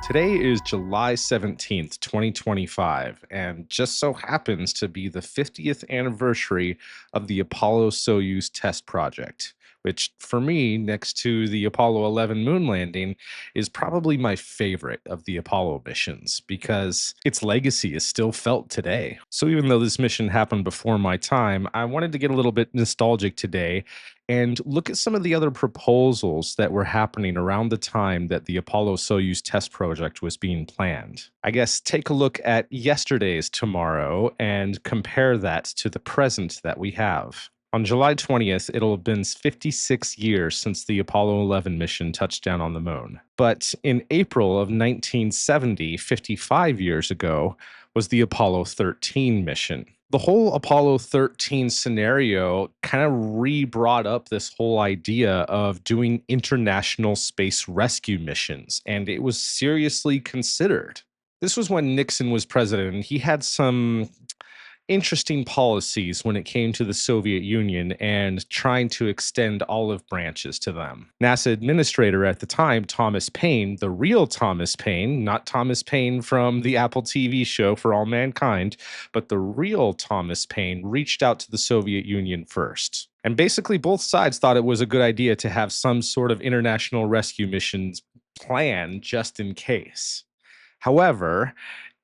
Today is July 17th, 2025, and just so happens to be the 50th anniversary of the Apollo Soyuz Test Project, which, for me, next to the Apollo 11 moon landing, is probably my favorite of the Apollo missions because its legacy is still felt today. So, even though this mission happened before my time, I wanted to get a little bit nostalgic today and look at some of the other proposals that were happening around the time that the Apollo Soyuz test project was being planned. I guess take a look at yesterday's tomorrow and compare that to the present that we have. On July 20th, it'll have been 56 years since the Apollo 11 mission touched down on the moon. But in April of 1970, 55 years ago, was the Apollo 13 mission. The whole Apollo 13 scenario kind of re-brought up this whole idea of doing international space rescue missions, and it was seriously considered. This was when Nixon was president, and he had some interesting policies when it came to the Soviet Union and trying to extend olive branches to them. NASA administrator at the time, Thomas Paine, the real Thomas Paine, not Thomas Paine from the Apple TV show For All Mankind, but the real Thomas Paine, reached out to the Soviet Union first. And basically, both sides thought it was a good idea to have some sort of international rescue missions plan just in case. However,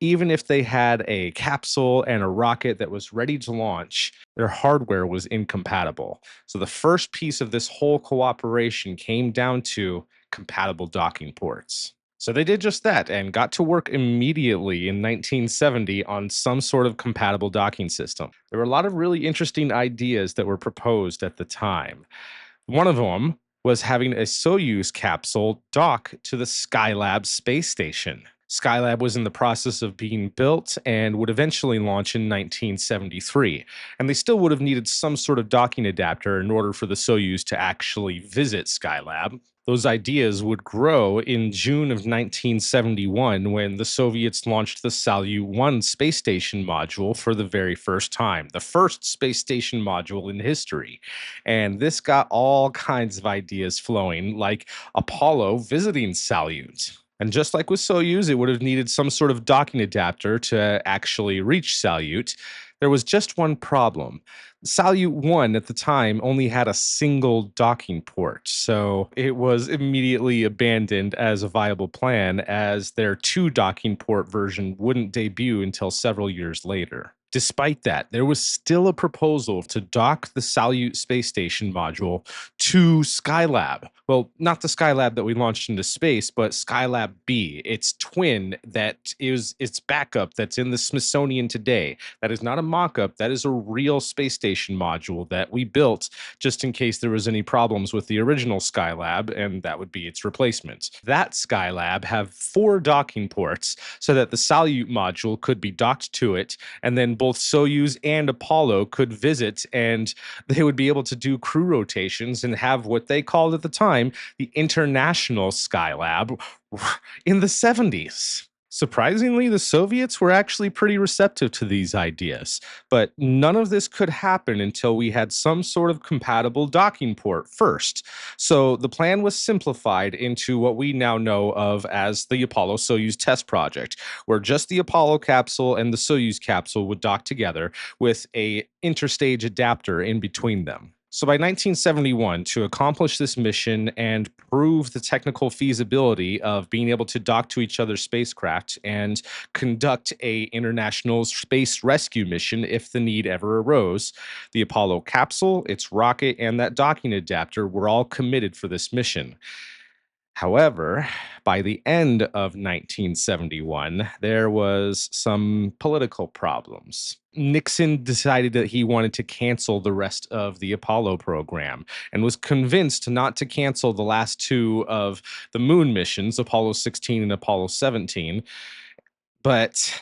even if they had a capsule and a rocket that was ready to launch, their hardware was incompatible. So the first piece of this whole cooperation came down to compatible docking ports. So they did just that and got to work immediately in 1970 on some sort of compatible docking system. There were a lot of really interesting ideas that were proposed at the time. One of them was having a Soyuz capsule dock to the Skylab space station. Skylab was in the process of being built and would eventually launch in 1973. And they still would have needed some sort of docking adapter in order for the Soyuz to actually visit Skylab. Those ideas would grow in June of 1971 when the Soviets launched the Salyut 1 space station module for the very first time, the first space station module in history. And this got all kinds of ideas flowing, like Apollo visiting Salyut. And just like with Soyuz, it would have needed some sort of docking adapter to actually reach Salyut. There was just one problem. Salyut 1 at the time only had a single docking port, so it was immediately abandoned as a viable plan, as their two docking port version wouldn't debut until several years later. Despite that, there was still a proposal to dock the Salyut space station module to Skylab. Well, not the Skylab that we launched into space, but Skylab B, its twin that is its backup that's in the Smithsonian today. That is not a mock-up, that is a real space station module that we built just in case there was any problems with the original Skylab, and that would be its replacement. That Skylab have 4 docking ports so that the Salyut module could be docked to it, and then both Soyuz and Apollo could visit, and they would be able to do crew rotations and have what they called at the time the International Skylab in the 70s. Surprisingly, the Soviets were actually pretty receptive to these ideas, but none of this could happen until we had some sort of compatible docking port first. So the plan was simplified into what we now know of as the Apollo Soyuz Test Project, where just the Apollo capsule and the Soyuz capsule would dock together with a interstage adapter in between them. So by 1971, to accomplish this mission and prove the technical feasibility of being able to dock to each other's spacecraft and conduct a international space rescue mission if the need ever arose, the Apollo capsule, its rocket, and that docking adapter were all committed for this mission. However, by the end of 1971, there was some political problems. Nixon decided that he wanted to cancel the rest of the Apollo program and was convinced not to cancel the last 2 of the moon missions, Apollo 16 and Apollo 17. But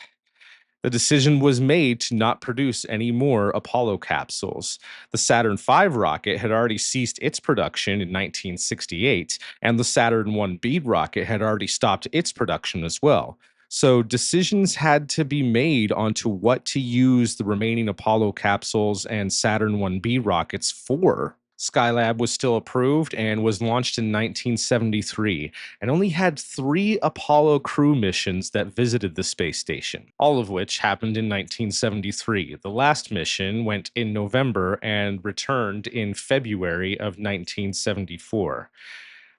the decision was made to not produce any more Apollo capsules. The Saturn V rocket had already ceased its production in 1968, and the Saturn 1B rocket had already stopped its production as well. So decisions had to be made onto what to use the remaining Apollo capsules and Saturn 1B rockets for. Skylab was still approved and was launched in 1973 and only had 3 Apollo crew missions that visited the space station, all of which happened in 1973. The last mission went in November and returned in February of 1974.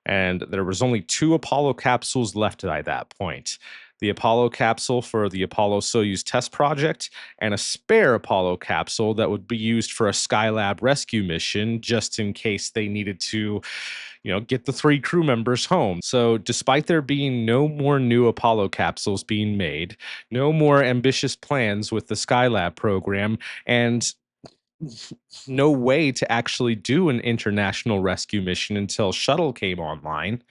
And there was only 2 Apollo capsules left at that point. The Apollo capsule for the Apollo Soyuz Test Project, and a spare Apollo capsule that would be used for a Skylab rescue mission just in case they needed to, get the 3 crew members home. So, despite there being no more new Apollo capsules being made, no more ambitious plans with the Skylab program, and no way to actually do an international rescue mission until shuttle came online,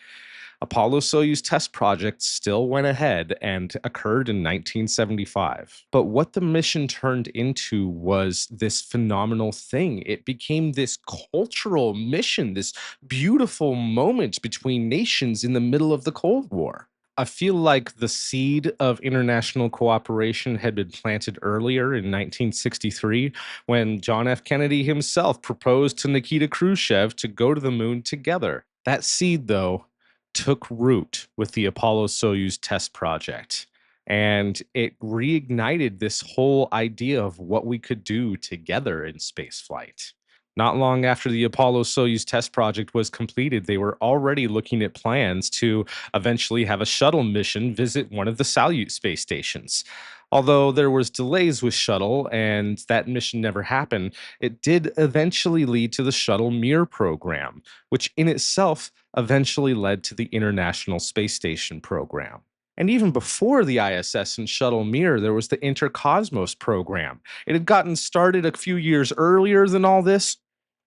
Apollo Soyuz Test Project still went ahead and occurred in 1975. But what the mission turned into was this phenomenal thing. It became this cultural mission, this beautiful moment between nations in the middle of the Cold War. I feel like the seed of international cooperation had been planted earlier in 1963 when John F. Kennedy himself proposed to Nikita Khrushchev to go to the moon together. That seed, though, took root with the Apollo Soyuz Test Project. And it reignited this whole idea of what we could do together in spaceflight. Not long after the Apollo Soyuz Test Project was completed, they were already looking at plans to eventually have a shuttle mission visit one of the Salyut space stations. Although there was delays with shuttle and that mission never happened, it did eventually lead to the Shuttle Mir program, which in itself eventually led to the International Space Station program. And even before the ISS and Shuttle Mir, there was the Intercosmos program. It had gotten started a few years earlier than all this,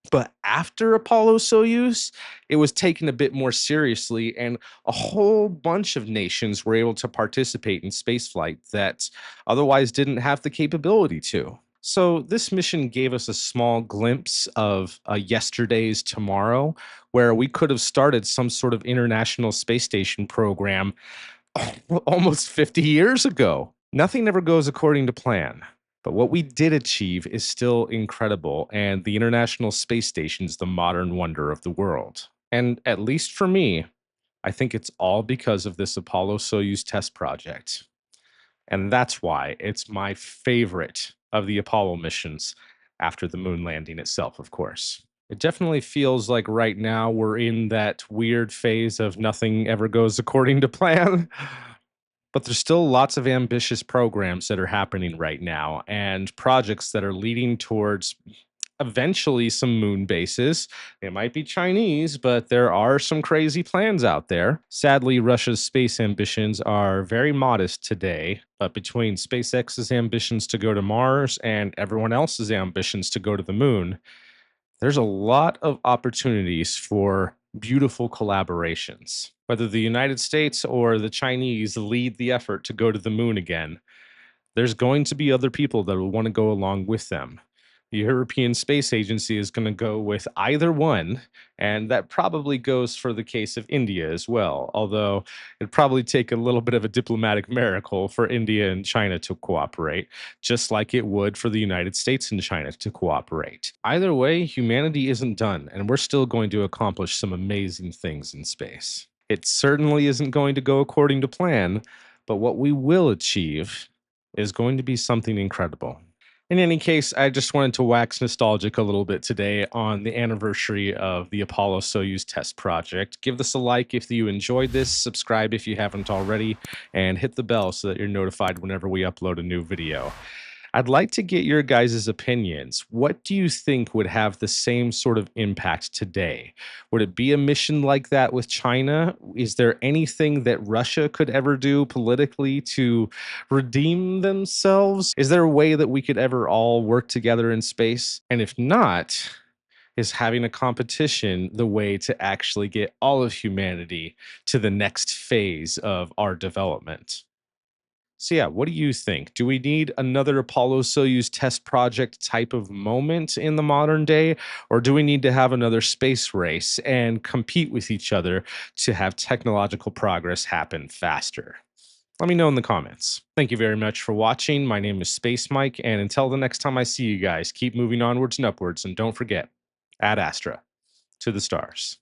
but after Apollo Soyuz, it was taken a bit more seriously, and a whole bunch of nations were able to participate in spaceflight that otherwise didn't have the capability to. So, this mission gave us a small glimpse of a yesterday's tomorrow where we could have started some sort of international space station program almost 50 years ago. Nothing ever goes according to plan. But what we did achieve is still incredible, and the International Space Station's the modern wonder of the world. And at least for me, I think it's all because of this Apollo Soyuz test project. And that's why it's my favorite of the Apollo missions after the moon landing itself, of course. It definitely feels like right now we're in that weird phase of nothing ever goes according to plan. But there's still lots of ambitious programs that are happening right now and projects that are leading towards eventually some moon bases. It might be Chinese, but there are some crazy plans out there. Sadly, Russia's space ambitions are very modest today, but between SpaceX's ambitions to go to Mars and everyone else's ambitions to go to the moon, there's a lot of opportunities for beautiful collaborations. Whether the United States or the Chinese lead the effort to go to the moon again, there's going to be other people that will want to go along with them. The European Space Agency is going to go with either one, and that probably goes for the case of India as well, although it'd probably take a little bit of a diplomatic miracle for India and China to cooperate, just like it would for the United States and China to cooperate. Either way, humanity isn't done, and we're still going to accomplish some amazing things in space. It certainly isn't going to go according to plan, but what we will achieve is going to be something incredible. In any case, I just wanted to wax nostalgic a little bit today on the anniversary of the Apollo Soyuz Test Project. Give this a like if you enjoyed this, subscribe if you haven't already, and hit the bell so that you're notified whenever we upload a new video. I'd like to get your guys' opinions. What do you think would have the same sort of impact today? Would it be a mission like that with China? Is there anything that Russia could ever do politically to redeem themselves? Is there a way that we could ever all work together in space? And if not, is having a competition the way to actually get all of humanity to the next phase of our development? So yeah, what do you think? Do we need another Apollo Soyuz test project type of moment in the modern day, or do we need to have another space race and compete with each other to have technological progress happen faster? Let me know in the comments. Thank you very much for watching. My name is SpaceMike, and until the next time I see you guys, keep moving onwards and upwards, and don't forget, ad Astra. to the stars.